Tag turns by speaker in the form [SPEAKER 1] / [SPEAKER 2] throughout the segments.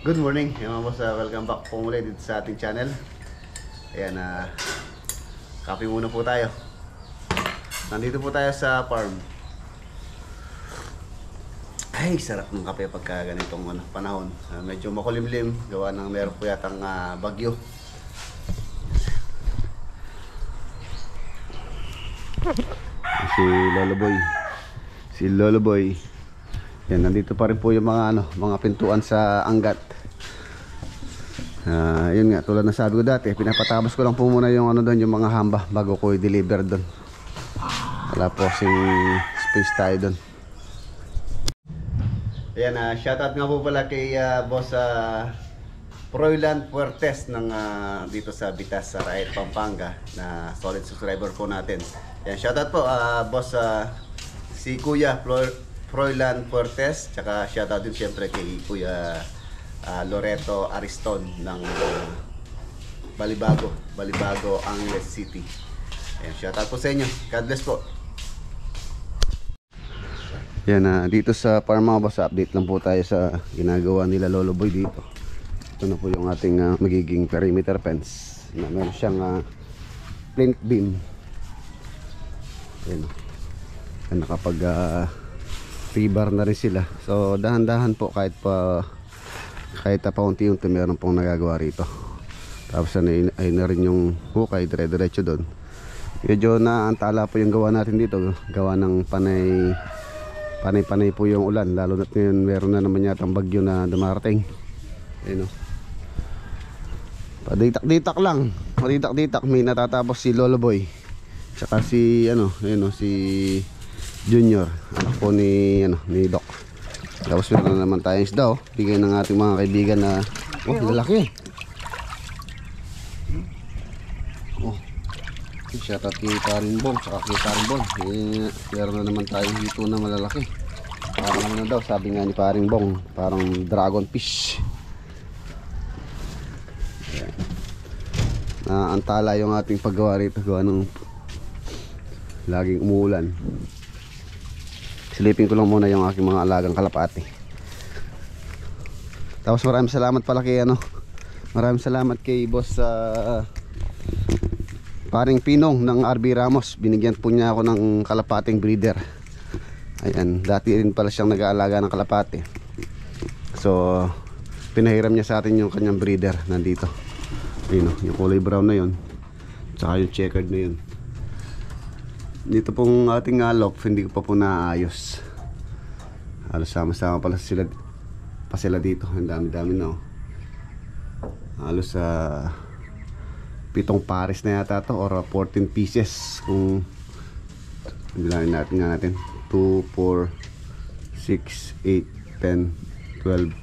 [SPEAKER 1] Good morning, mga boss. Welcome back po muli dito sa ating channel. Ayan, kape muna po tayo. Nandito po tayo sa farm. Ay, sarap ng kape pagka ganitong panahon. Medyo makulimlim, gawa ng meron po yatang bagyo. Si Lolo Boy. Yan, nandito pa rin po yung mga pintuan sa Angat. Yun nga, tulad na sabi ko dati, pinapatapos ko lang po muna yung doon, yung mga hamba bago ko i-deliver doon. Wala po kasing space tayo doon. Ayan, shoutout nga po pala kay boss Froilan Puertes ng dito sa Bitas, sa Raet, Pampanga, na solid subscriber po natin. Ayan, shoutout po boss si Kuya Froilan Puertes, tsaka shoutout din siyempre kay Kuya Loreto Ariston ng Balibago, Angeles City. Ayan, shoutout po sa inyo. God bless po. Yan, dito sa farm mga boss, update lang po tayo sa ginagawa nila Lolo Boy dito. Ito na po yung ating magiging perimeter fence na meron siyang flint beam. Yan, nakapag rebar na rin sila. So dahan-dahan po, kahit paunti-unti meron pong nagagawa rito. Tapos ay na rin yung hukay, dire-diretso doon. Medyo naantala po yung gawa natin dito, gawa ng panay po yung ulan, lalo na ngayon meron na naman yata ang bagyo na dumarating. Ayun, paditak-ditak lang, paditak-ditak. May natatapos si Lolo Boy, tsaka si si Junior, anak po ni Doc. Tapos meron na naman tayong isda, bigay ng ating mga kaibigan na lalaki. Shoutout kay Paring Bong, tsaka kay Paring Bong. Meron na naman tayong hito na malalaki. Parang daw, sabi nga ni Paring Bong, parang dragon fish. Antala yung ating paggawa rito, gawa ng laging umuulan. Silipin ko lang muna yung aking mga alagang kalapati. Tapos maraming salamat pala kay maraming salamat kay boss Paring Pinong ng RB Ramos. Binigyan po niya ako ng kalapating breeder. Ayan, dati rin pala siyang nag-aalaga ng kalapati. So pinahiram niya sa atin yung kanyang breeder. Nandito, ayun, yung kulay brown na yun, tsaka yung checkered na yun. Dito pong ating lock, hindi ko pa po naayos. Halos sama-sama pala sila dito. Ang dami-dami na halos 7 pares na yata to, or 14 pieces kung bilangin natin 2, 4, 6, 8, 10, 12,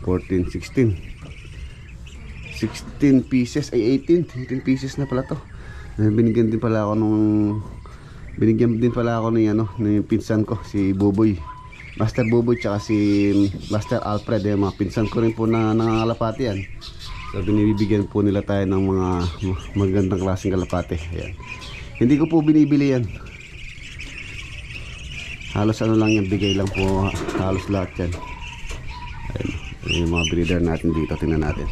[SPEAKER 1] 14, 16 pieces, ay 18 pieces na pala to. Binigyan din pala ako ng pinsan ko, si Buboy, Master Buboy, tsaka si Master Alfred. Mga pinsan ko rin po na nangangalapati yan. So binibigyan po nila tayo ng mga magandang klaseng kalapate. Ayan. Hindi ko po binibili yan. Halos lang yan, bigay lang po halos lahat yan. Ayan. Ayan yung mga breeder natin dito. Tingnan natin.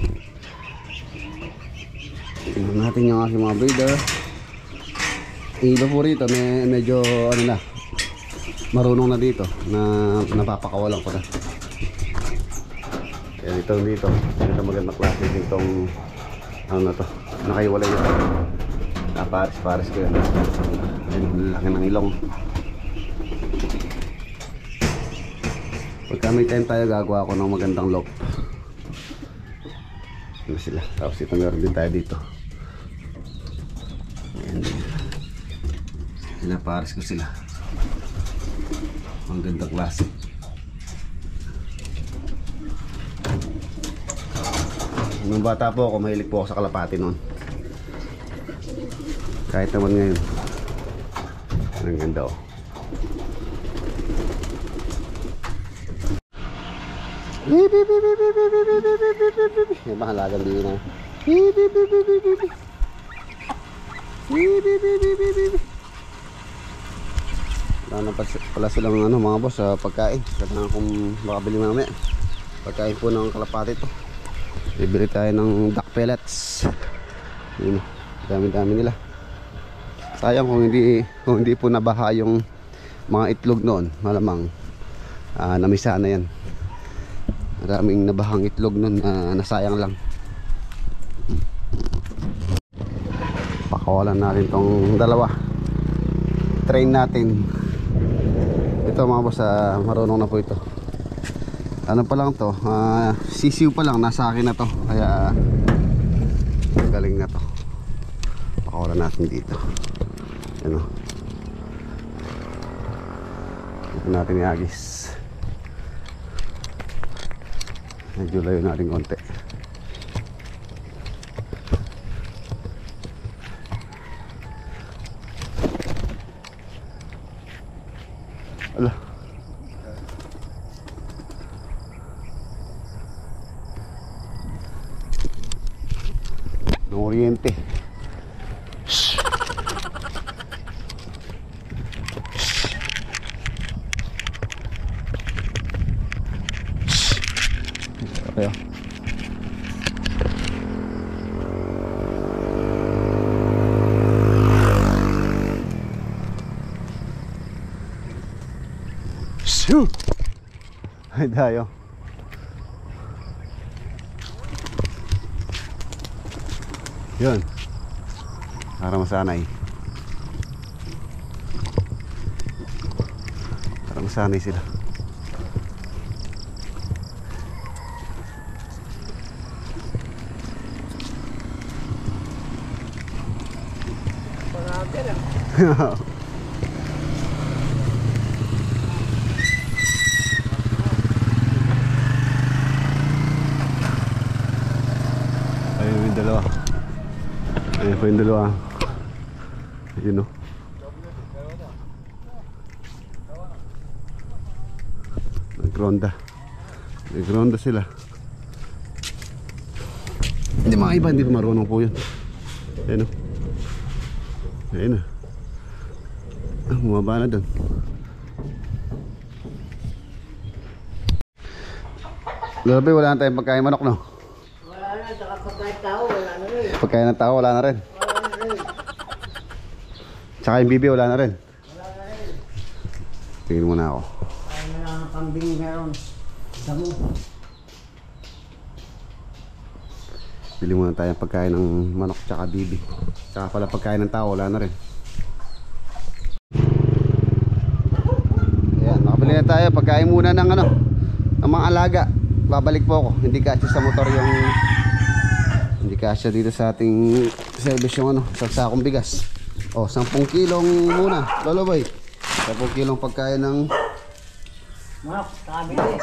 [SPEAKER 1] Tingnan natin yung aking mga breeder. Iba po rito, medyo marunong na dito, na napapakawalan ko na. Yan, dito magandang klase ditong nakaiwalay yun. Pares ko yan. Laki ng ilong. Pagka may time tayo, gagawa ako ng magandang lock. Ano sila. Tapos ito meron din tayo dito. Ayan, pares ko sila. Ang gandang klase. Nung bata po ako, mahilig po ako sa kalapati noon. Kahit naman ngayon. Ang ganda May mahalagang din na. Wala na pala silang mga boss sa pagkain. Kailangan kong makabili mamaya. Pagkain po ng kalapati to. Bibili tayo ng duck pellets. Yun, dami-dami nila. Sayang kung hindi po nabaha yung mga itlog noon. Malamang namisa na yan. Maraming nabahang itlog noon na nasayang lang. Pakawalan natin tong dalawa. Train natin. Ito mga boss, marunong na po ito. Ano pa lang to, sisiw pa lang, nasa akin na to. Kaya galing na to. Pakawalan natin dito. Ano, ito natin iagis. Medyo layo natin konti. Ala, ng oriente. Okay. Shoo! Ay tayo. Yun. Para masanay. Para masanay sila. Ayun yung dalawa. Ayun pa yung dalawa. Ayun o. Nagronda sila. Hindi, mga iba hindi marunong po yun. Ayun o. Ayun o. Bumaba na dun. Lalabi, wala na tayong pagkain manok, no?
[SPEAKER 2] Wala na, saka pagkain tao, wala na rin.
[SPEAKER 1] Pagkain ng tao, wala na rin.
[SPEAKER 2] Wala na rin.
[SPEAKER 1] Tsaka yung bibi, wala na rin.
[SPEAKER 2] Wala na rin.
[SPEAKER 1] Tingin muna ako.
[SPEAKER 2] Kaya na lang ang kambing meron. Damo.
[SPEAKER 1] Bili muna tayong pagkain ng manok tsaka bibi. Tsaka pala pagkain ng tao, wala na rin. Ayan, nakabili na tayo. Pagkain muna ng ano, ng mga alaga. Babalik po ako. Hindi kasya sa motor yung, hindi kasya dito sa ating service yung ano, isang sakong bigas. O, 10 kilong muna. Lolo boy, 10 kilong pagkain ng
[SPEAKER 2] Manok, saka bibi.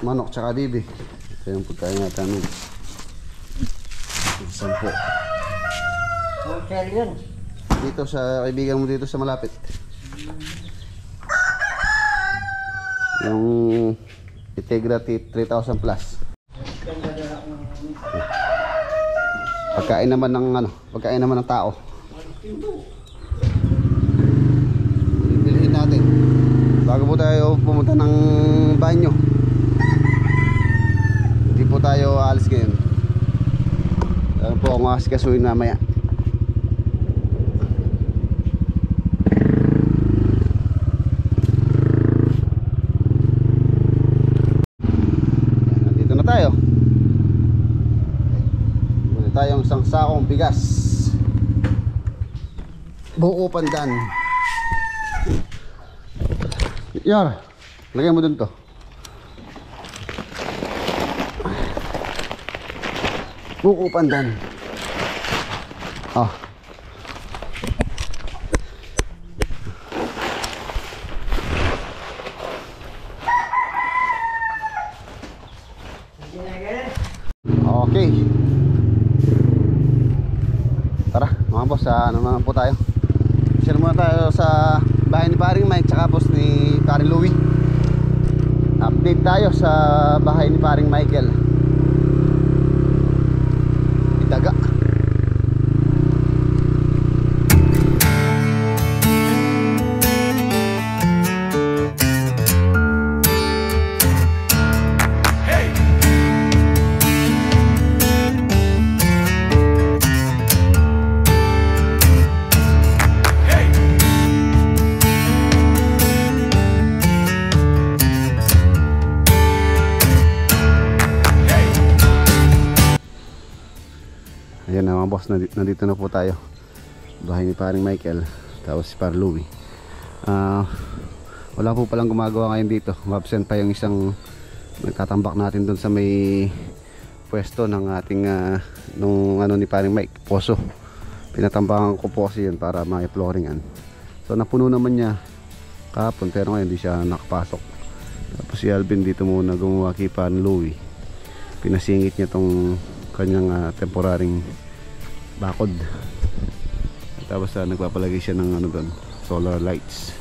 [SPEAKER 1] manok tsaka bibi. Ito yung pagkain natin. 10.
[SPEAKER 2] Wholesale yun.
[SPEAKER 1] Dito sa kaibigan mo dito sa malapit. Yung Integra 3,000 plus. Pagkain naman ng ano, pagkain naman ng tao. Bibilihin natin. Bago po tayo pumunta ng banyo. Hindi po tayo aalis ngayon. Ano po ang asikasuhin mamaya. Tayo. Muna tayong isang sakong bigas. Buo pandan. Yar, lagay mo dun to. Buo pandan. Ah. Okay. Tara mga boss, ano naman po tayo. Share muna tayo sa bahay ni Paring Mike tsaka boss ni Paring Louie. Update tayo sa bahay ni Paring Michael. Daga. Ayan na mga boss, nandito na po tayo. Bahay ni paring Michael, tapos si Par Louie. Wala po palang gumagawa ngayon dito. Absent pa yung isang nagtatambak natin dun sa may pwesto ng ating nung ano ni paring Mike, poso. Pinatambakan ko po kasi yun para ma-flooringan. So napuno naman niya kahapon, pero ngayon hindi siya nakapasok. Tapos si Alvin dito muna gumawa kay Pan Louie. Pinasingit niya tong kanyang temporaring bakod. Tapos nagpapalagay siya ng ano doon, solar lights.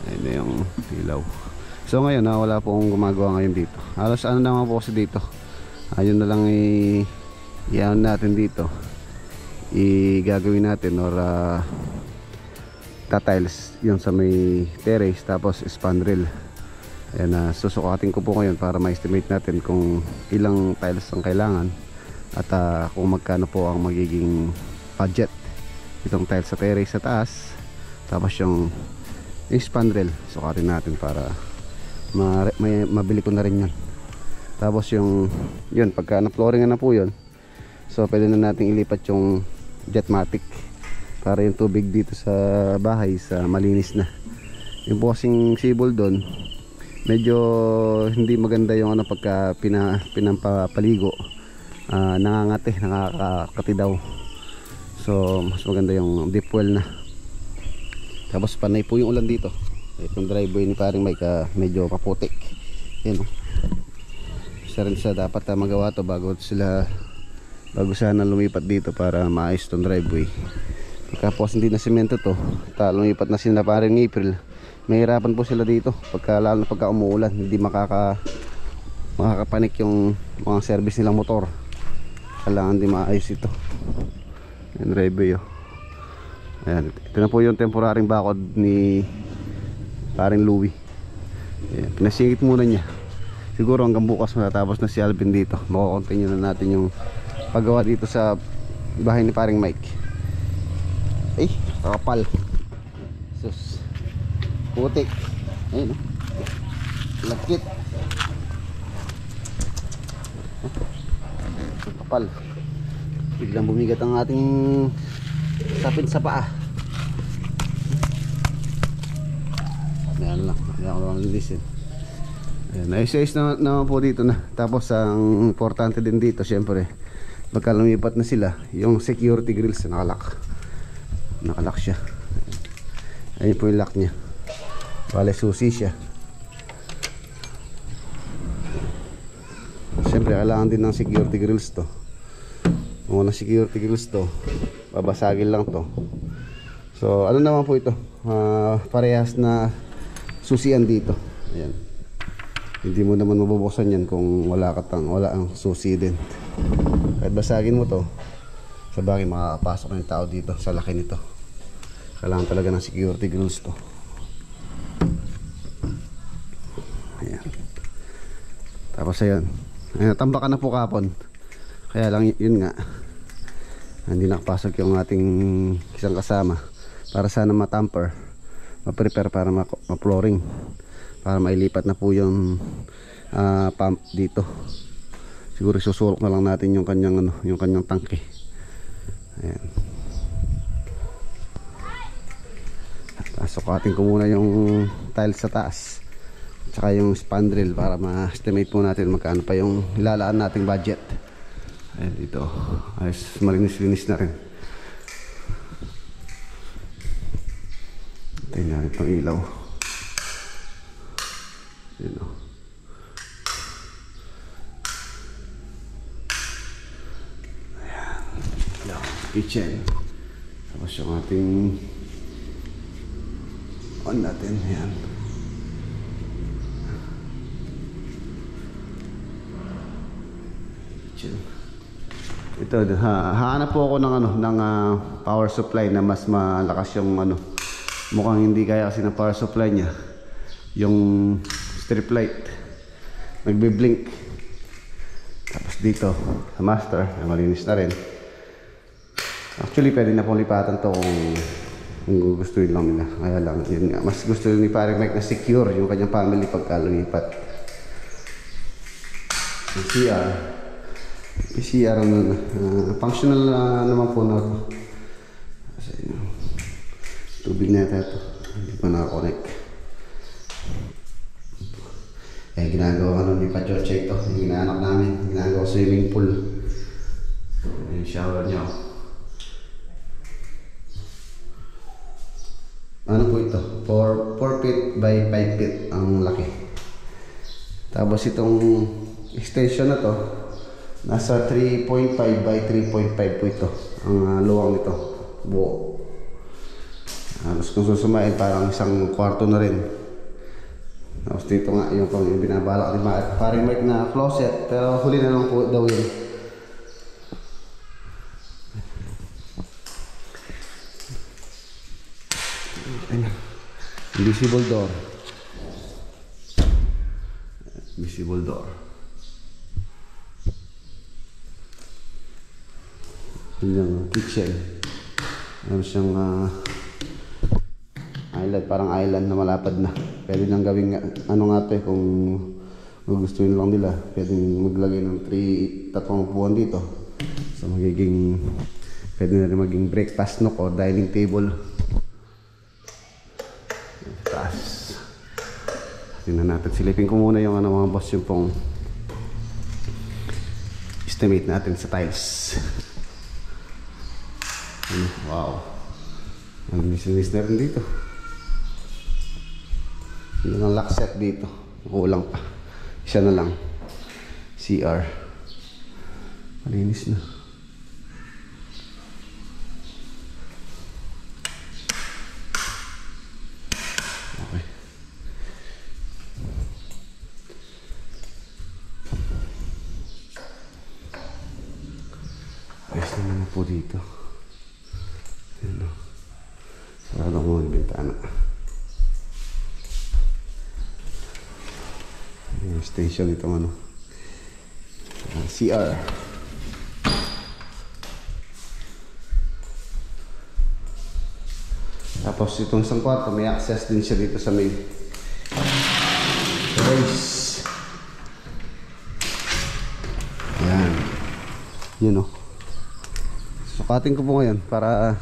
[SPEAKER 1] Ayun na yung ilaw. So ngayon wala po akong gumagawa ngayon dito. Halos ano naman po kasi dito, ayun na lang i-ano natin dito, i-gagawin natin or tatiles yung sa may terrace, tapos spandrel. Ayan, susukatin ko po ngayon para ma-estimate natin kung ilang tiles ang kailangan at kung magkano po ang magiging budget itong tiles sa terrace sa taas, tapos yung spandrel sukatin natin para mabili ko na rin yun. Tapos yun pagka na-flooringan na po yun, so pwede na natin ilipat yung Jetmatic para yung tubig dito sa bahay sa malinis na. Yung posing sibol doon, medyo hindi maganda yung ano pagka pinampapaligo, nangangati, nakakati daw. So mas maganda yung deep well na. Tapos panay po yung ulan dito. Itong driveway ni paring Mike medyo paputik. Yan isa rin sa dapat magawa to bago sana lumipat dito para maayos tong driveway. Pagkapos hindi na semento to, lumipat na sila paring April, mahirapan po sila dito lalo na pagka umuulan. Hindi makakapanik yung mga service nilang motor. Kailangan di maayos ito. Yan driveway Ayan, ito na po yung temporaring bakod ni paring Louie. Ayan, pinasingit muna niya. Siguro hanggang bukas matatapos na si Alvin dito. Mako-continue na natin yung paggawa dito sa bahay ni paring Mike. Ay, kapal. Sus, putik. Ayun lakit. Kapal. Biglang bumigat ang ating sapin sa paa. Ayan lang, ayan ko lang lilisin. Ayos-ayos naman po dito na. Tapos ang importante din dito, syempre pagka lumipat na sila, yung security grills nakalak siya. Ayun po yung lock nya. Bale susi siya. Syempre kailangan din ng security grills to. Kung walang security grills to, babasagin lang to. So ano naman po ito, parehas na susian dito. Ayan, hindi mo naman mabubuksan yan kung wala ang susi din. Kahit basagin mo to, sabagay makakapasok ng tao dito sa laki nito. Kailangan talaga ng security grills to. Ayan. Tapos ayan, tambakan na po kapon. Kaya lang yun nga, hindi nakapasok yung ating isang kasama para sana matamper, ma-prepare para ma-flooring, para mailipat na po yung pump dito. Siguro susulok na lang natin yung kanyang tangke. Ayan. Sukatin ko muna yung tiles sa taas tsaka yung spandrel para ma-estimate po natin magkano pa yung ilalaan nating budget. Ayan dito, ayos, malinis-linis na rin. Tayo natin itong ilaw. Ayan o. Ayan, kitchen. Tapos yung ating on natin, ayan. Kitchen. Ito, hahanap po ako ng power supply na mas malakas yung mukhang hindi kaya kasi ng power supply niya yung strip light nagbe-blink. Tapos dito sa master malinis na rin. Actually pwede na pong lipatan to kung gustuin lang nila. Kaya lang yun nga, mas gusto ni paring Mike na secure yung kanyang family pagka lumipat. CR PCR na functional naman po na ito. Tubig na ito. Hindi pa nakakonect. Eh, ginagawa ka nun ni Pachoche ito. Yung inaanak namin. Ginagawa swimming pool. Yung shower niya. Ano po ito? 4 feet by 5 feet ang laki. Tapos itong extension na to, nasa 3.5 by 3.5 po ito. Ang luwang nito. Buo. Tapos kung susumain, parang isang kwarto na rin. Tapos dito nga yung binabalak ni paring Mike na closet, pero huli na lang po daw yun. Invisible door. Invisible door. Yun yung kitchen. Meron siyang island, parang island na malapad na. Pwede nang gawing ano nga ito kung gusto lang nila. Pwede maglagay ng 3 upuan dito. So magiging, pwede na rin maging breakfast nook o dining table. Taas. Tingnan natin. Silipin ko muna yung mga boss, yung pong estimate natin sa tiles. Wow. Ang linis na rin dito. Yun ang lock set dito. Kulang pa. Isa na lang. CR. Malinis na. Okay. Ayos naman po dito. Ayan o. Sarado ko yung bintana. Yung station itong ano. CR. Tapos itong isang kwarto, may access din siya dito sa main. Race. Ayan. Yun o. Sukatin ko po ngayon para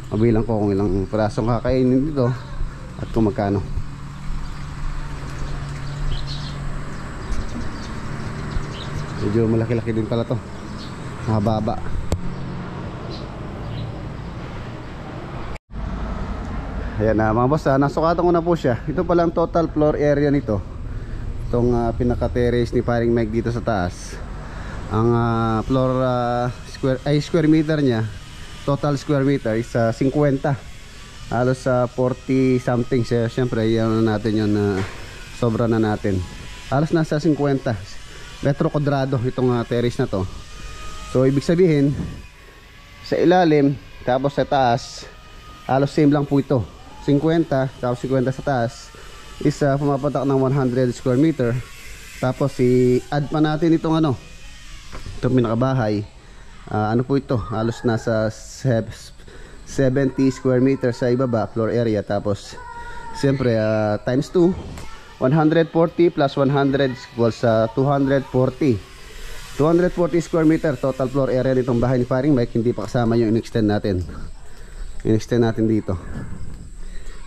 [SPEAKER 1] mabilang ko kung ilang pirasong kakainin dito at kung magkano. Medyo malaki-laki din pala to. Mahaba. Ayan na mga boss, nasukatan ko na po siya. Ito pala ang total floor area nito. Itong pinaka-terrace ni paring Mike dito sa taas. Ang floor square meter niya, total square meter is 50. Halos 40 something siya. Siyempre yan natin yun, sobra na natin. Halos nasa 50 metro kwadrado itong terrace na to. So ibig sabihin sa ilalim tapos sa taas halos same lang po ito. 50 tapos 50 sa taas is pumapatak ng 100 square meter. Tapos i-add pa natin itong itong pinakabahay. Ano po ito? Halos nasa 70 square meter sa ibaba floor area. Tapos siyempre times 2, 140 plus 100 equals 240 square meter total floor area nitong bahay ni paring Mike. Hindi pa kasama yung in-extend natin. In-extend natin dito.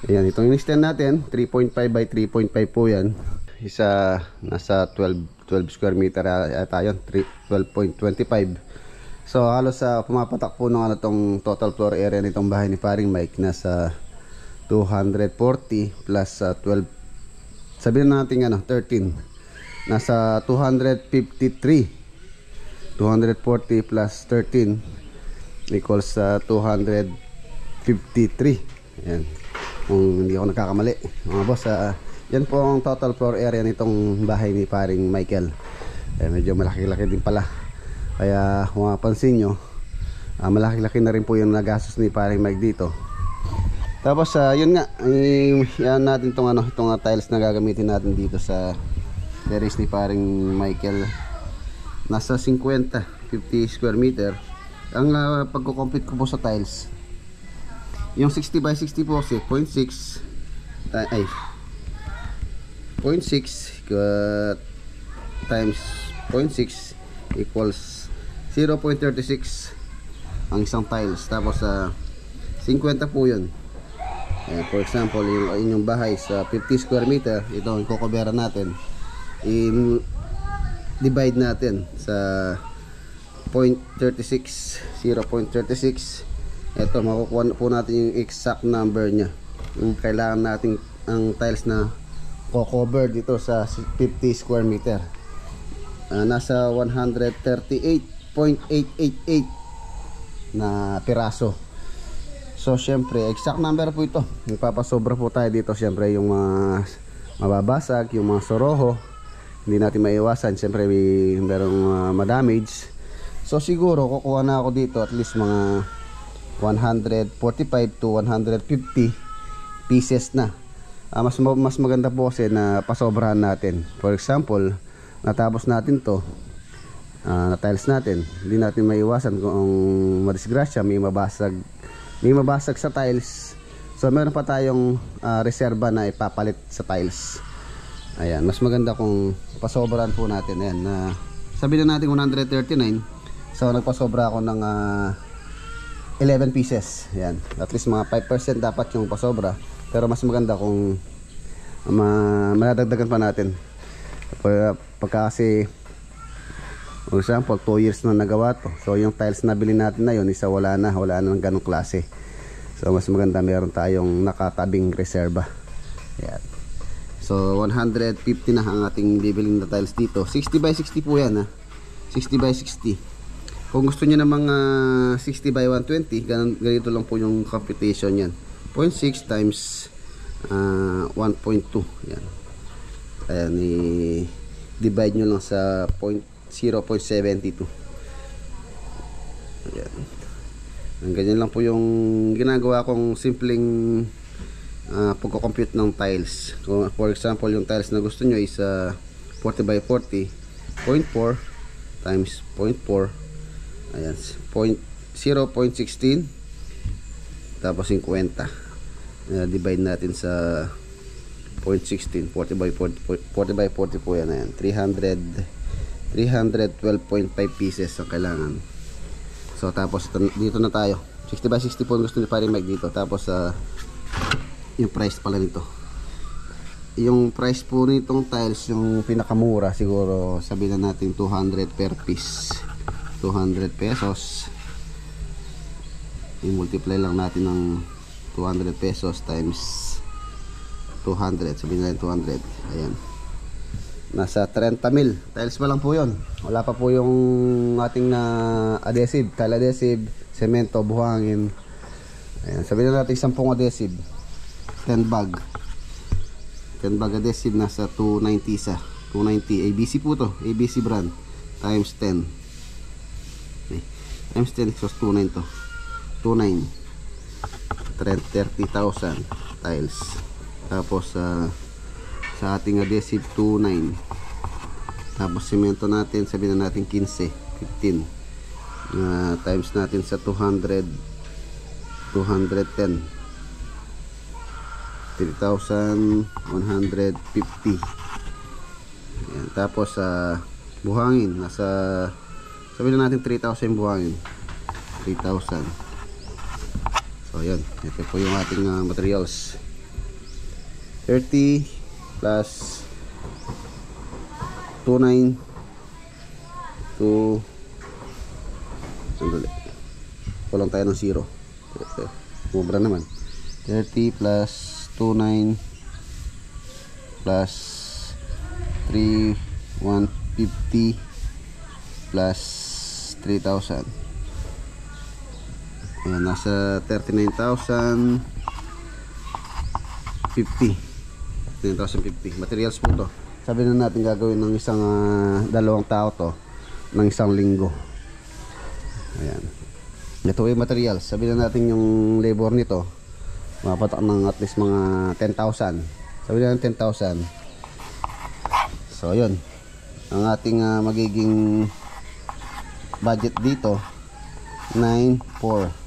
[SPEAKER 1] Ayan, itong in-extend natin 3.5 by 3.5 po yan. Isa nasa 12 square meter ata yun, 12.25. So halos pumapatak po ng tong total floor area nitong bahay ni paring Mike nasa 240 plus 12, sabihin natin 13, nasa 253. 240 plus 13 equals 253. Ayan, kung hindi ako nagkakamali mga boss. Yan po ang total floor area nitong bahay ni paring Michael. Medyo malaki-laki din pala. Kaya kung mapansin nyo, malaki-laki na rin po yung nagastos ni paring Mike dito. Tapos yun nga, yan natin itong tiles na gagamitin natin dito sa terrace ni paring Michael. Nasa 50 square meter. Ang pagko-complete ko po sa tiles, yung 60 by 60 po kasi 0.6 times 0.6 equals 0.36 ang isang tiles. Tapos 50 po yun. For example, yung inyong bahay sa 50 square meter, ito yung kukoberan natin, divide natin sa 0.36. Ito, makukuha po natin yung exact number nya, yung kailangan natin ang tiles na co-cover dito sa 50 square meter. Nasa 138.888 na piraso. So syempre exact number po ito. Magpapasobra po tayo dito. Syempre yung mga mababasag, yung mga soroho, hindi natin maiwasan. Syempre merong madamage. So siguro kukuha na ako dito at least mga 145 to 150 pieces na. Mas maganda po kasi na pasobrahan natin. For example, natapos natin to, na tiles natin, hindi natin maiwasan kung madisgrasya, may mabasag sa tiles. So meron pa tayong reserba na ipapalit sa tiles. Ayan, mas maganda kung pasobrahan po natin. Ayan, sabihin na natin 139. So nagpasobra ako ng 11 pieces. Ayan, at least mga 5% dapat yung pasobra. Pero mas maganda kung madadagdagan pa natin. Pagka kasi, for example, 2 years na nagawa to. So yung tiles na bilhin natin na yun, isa wala na ng ganong klase. So mas maganda meron tayong nakatabing reserba. Ayan. So 150 na ang ating bibilin na tiles dito. 60 by 60 po yan, 60 by 60. Kung gusto niyo ng mga 60 by 120, ganito lang po yung computation yan. 0.6 times 1.2. Yan. Ayan, i-divide nyo lang sa 0.72. Ayan. Ganyan lang po yung ginagawa kong simpleng pagko-compute ng tiles. So, for example, yung tiles na gusto nyo is 40 by 40, 0.4 times 0.4. Ayan, 0.16 tapos 50. Divide natin sa 0.16, 40 by 40 po yan. Ayan, 312.5 pieces ang kailangan. So tapos dito na tayo, 60 by 60 po gusto ni Pare Mike dito. Tapos yung price pala nito, yung price po nitong tiles, yung pinakamura siguro sabihin na natin 200 per piece, 200 pesos. I-multiply lang natin ng 200 pesos times 200, sabihin natin 200. Ayan, nasa 30 mil. Tiles pa lang po yun, wala pa po yung ating adhesive, tile adhesive, semento, buhangin. Ayan, sabihin natin 10 adhesive, 10 bag adhesive, nasa 290 sa 290. ABC po to, ABC brand, times 10. Okay, times 10 equals 29 to 29, 30,000 tiles. Tapos sa ating adhesive 29. Tapos semento natin, sabihin na natin 15 times natin sa 200, 210, 3,150. Ayan. Tapos buhangin, nasa sabihin na natin 3,000 yung buhangin, 3,000. So yun, ito po yung ating materials. 30 plus 29 to sandali, kulang tayo ng 0, mubra naman. 30 plus 29 plus 3,150 plus 3,000. Ayan, nasa 39,050. 39,050 materials po to. Sabi na natin gagawin ng isang dalawang tao to ng isang linggo. Ayan, ito yung materials. Sabi na natin yung labor nito mapatak ng at least mga 10,000. Sabi na natin 10,000. So yun ang ating magiging budget dito, 9,400,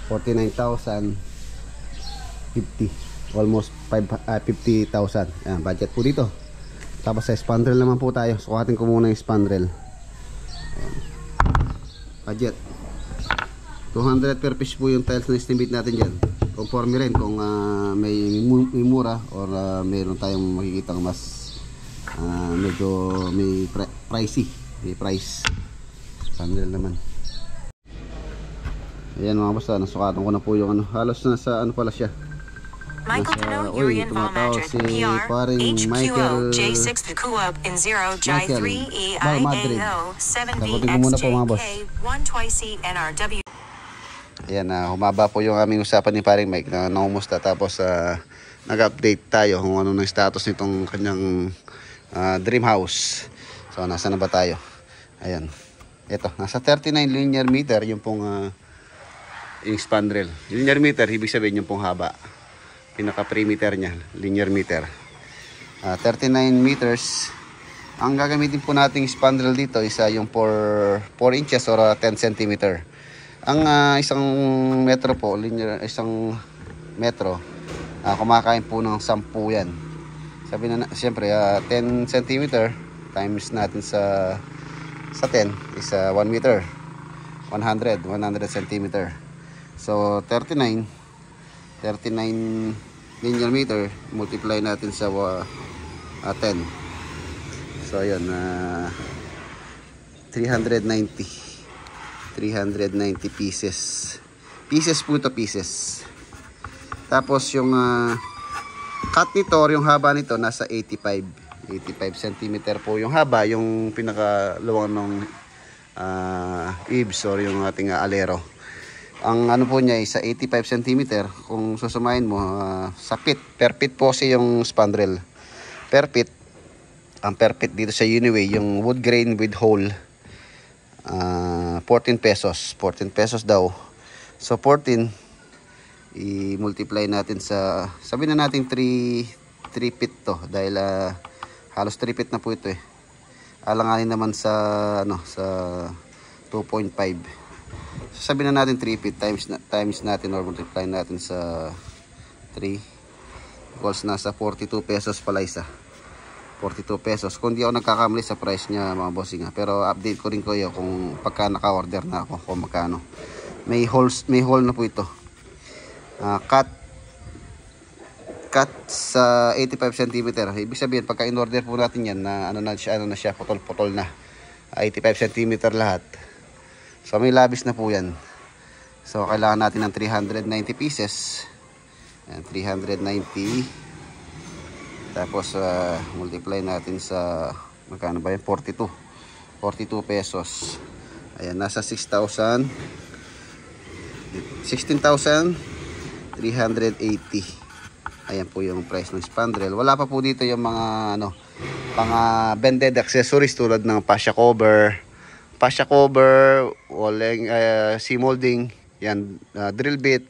[SPEAKER 1] 49,050, almost 50,000. Ayan, budget po dito. Tapos sa spandrel naman po tayo. Sukatin ko muna yung spandrel. Ayan. budget. 200 per piece po yung tiles na estimate natin dyan. Conforme rin kung may mura or mayroon tayong makikita mas medyo may pricey, may price. Spandrel naman. Ayan mga boss, nasukatan ko na po yung halos nasa pala siya.
[SPEAKER 3] Michael Pinot, Urian Valmadrid, PR, HQO, J6 Kuab, in 0, J3, EIAO, 7VXJK, 1 twice NRW.
[SPEAKER 1] Ayan, humaba po yung aming usapan ni paring Mike na nangumusta. Tapos nag-update tayo kung ano ng status nitong kanyang dream house. So nasa na ba tayo? Ayan, ito, nasa 39 linear meter yung pong yung spandrel. Linear meter, ibig sabihin yung pong haba. Pinaka-perimeter niya, linear meter. 39 meters. Ang gagamitin po nating spandrel dito isa yung 4 inches or 10 centimeter. Ang isang metro po, linear, isang metro, kumakain po ng 10 yan. Sabi na, siyempre, 10 centimeter times natin sa 10 is 1 meter. 100 centimeter. So, 39 linear meter, multiply natin sa 10. So, ayun, 390 pieces. Pieces po ito, pieces. Tapos, yung cut nito, or yung haba nito, nasa 85 centimeter po yung haba, yung pinakaluwang ng eaves or yung ating alero. Ang ano po niya ay sa 85 cm. Kung susumahin mo sa pit, per pit po kasi yung spandrel. Per pit, ang per pit dito sa Uniway, yung wood grain with hole, 14 pesos. 14 pesos daw. So 14, i-multiply natin sa, sabi na natin 3 feet to. Dahil halos 3 feet na po ito eh. Alanganin naman sa, sa 2.5. So, sabi na natin 3 feet times natin or multiply natin sa 3 equals nasa 42 pesos pala isa. 42 pesos. Kung di ako nagkakamali sa price niya mga bossing pero update ko rin kayo kung pagka naka-order na ako kung magkano. May hole na po ito. Cut sa 85 cm. Ibig sabihin pagka in-order po natin yan na ano na siya, putol-putol na. 85 cm lahat. So may labis na po yan. So kailangan natin ng 390 pieces. Ayan, 390. Tapos multiply natin sa magkano ba yan? 42 pesos. Ayan, nasa 16,380. Ayan po yung price ng spandrel. Wala pa po dito yung mga mga bended accessories tulad ng fascia cover, walling, C-molding, yan, drill bit,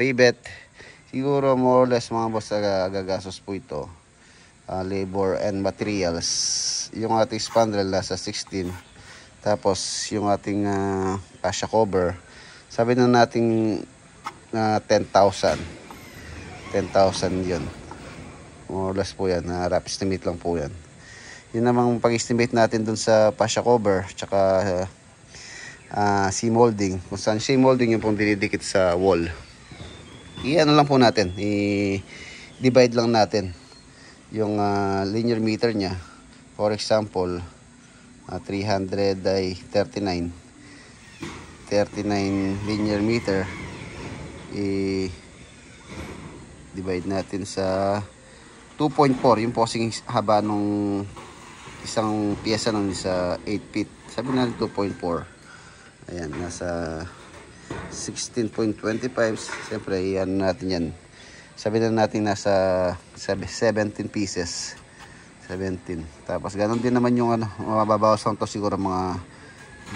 [SPEAKER 1] rivet. Siguro more or less mga boss gagastos po ito. Labor and materials. Yung ating spandrel nasa 16. Tapos yung ating fascia cover, sabi na natin 10,000. 10,000 yun. More or less po yan. Rough estimate lang po yan. Yun namang pag-estimate natin dun sa fascia cover tsaka C-molding. Kung saan C-molding yung pong dinidikit sa wall. I-ano lang po natin. I-divide lang natin yung linear meter nya. For example, 300 ay 39. 39 linear meter. I-divide natin sa 2.4. Yung posing haba nung isang piyesa ng sa 8 feet. Sabi natin 2.4. Ayan, nasa 16.25. Siyempre, iyan natin yan. Sabi na natin nasa 17 pieces. 17. Tapos, ganun din naman yung mababawas lang to siguro mga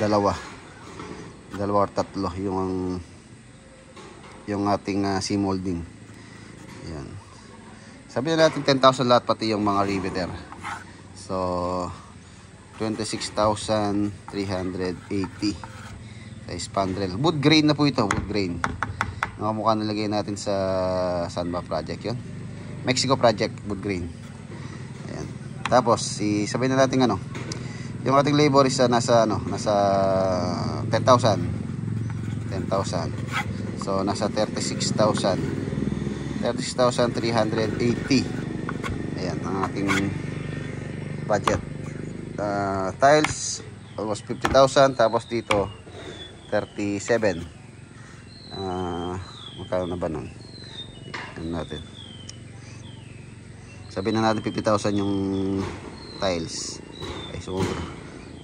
[SPEAKER 1] dalawa or tatlo yung ating C-molding. Ayan. Sabi na natin 10,000 lahat pati yung mga riveter. So 26,380 sa spandrel. Wood grain na po ito, wood grain. Nakamukha nilagay natin sa saan ba project yun? Mexico project, wood grain. Ayan. Tapos sabihin na natin Yung ating labor is nasa 10,000. 10,000. So nasa 36,000. 36,380. Ayan ang ating budget. Tiles almost 50,000, tapos dito 37. Magkano na ba nun? Ano natin? Sabihin na natin 50,000 yung tiles. Okay, so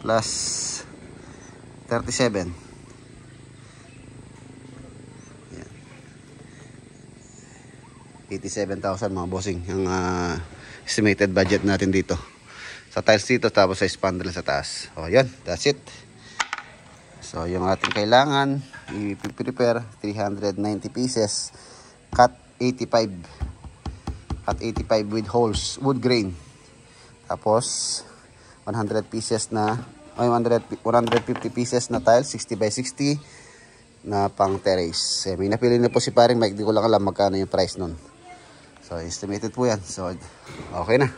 [SPEAKER 1] plus 37. Ayan. 87,000 mga bossing ang estimated budget natin dito sa tiles dito, tapos sa spandrel sa taas. O yan, that's it. So yung ating kailangan i-prepare 390 pieces, cut 85 with holes, wood grain. Tapos 100 pieces na 150 pieces na tiles 60 by 60 na pang terrace. May napili na po si paring Mike, di ko lang alam magkano yung price nun. So estimated po yan. So okay na.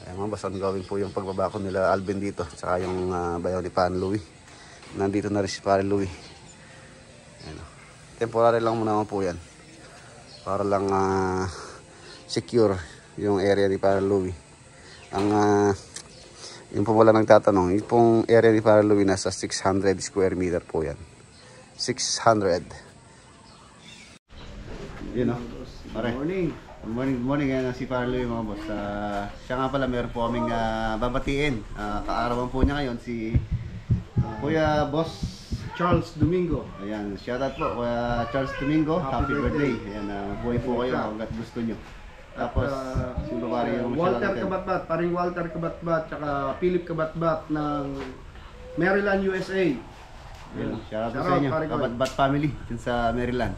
[SPEAKER 1] Ayan mga boss, ongoing po yung pagbabako nila Alvin dito, tsaka yung bayaw ni Pan Louie. Nandito na rin si Pan Louie. Ayan. Temporary lang muna po yan para lang secure yung area ni Pan Louie. Yung po wala nang tatanong, yung pong area ni Pan Louie nasa 600 square meter po yan. 600. Yun o. Good morning. Good morning. Good morning. Si Pan Louie mga boss. Siya nga pala, meron po kaming babatiin. Kaarawan po niya ngayon si Kuya Boss
[SPEAKER 4] Charles Domingo.
[SPEAKER 1] Ayan, shoutout po Kuya Charles Domingo. Happy birthday. Ayan, buhay po kayo hanggat gusto nyo. Tapos, sino ba rin yung
[SPEAKER 4] Walter Kabatbat, paring Walter Kabatbat, tsaka Philip Kabatbat ng Maryland, USA.
[SPEAKER 1] Shoutout po sa inyo, Kabatbat family dun sa Maryland.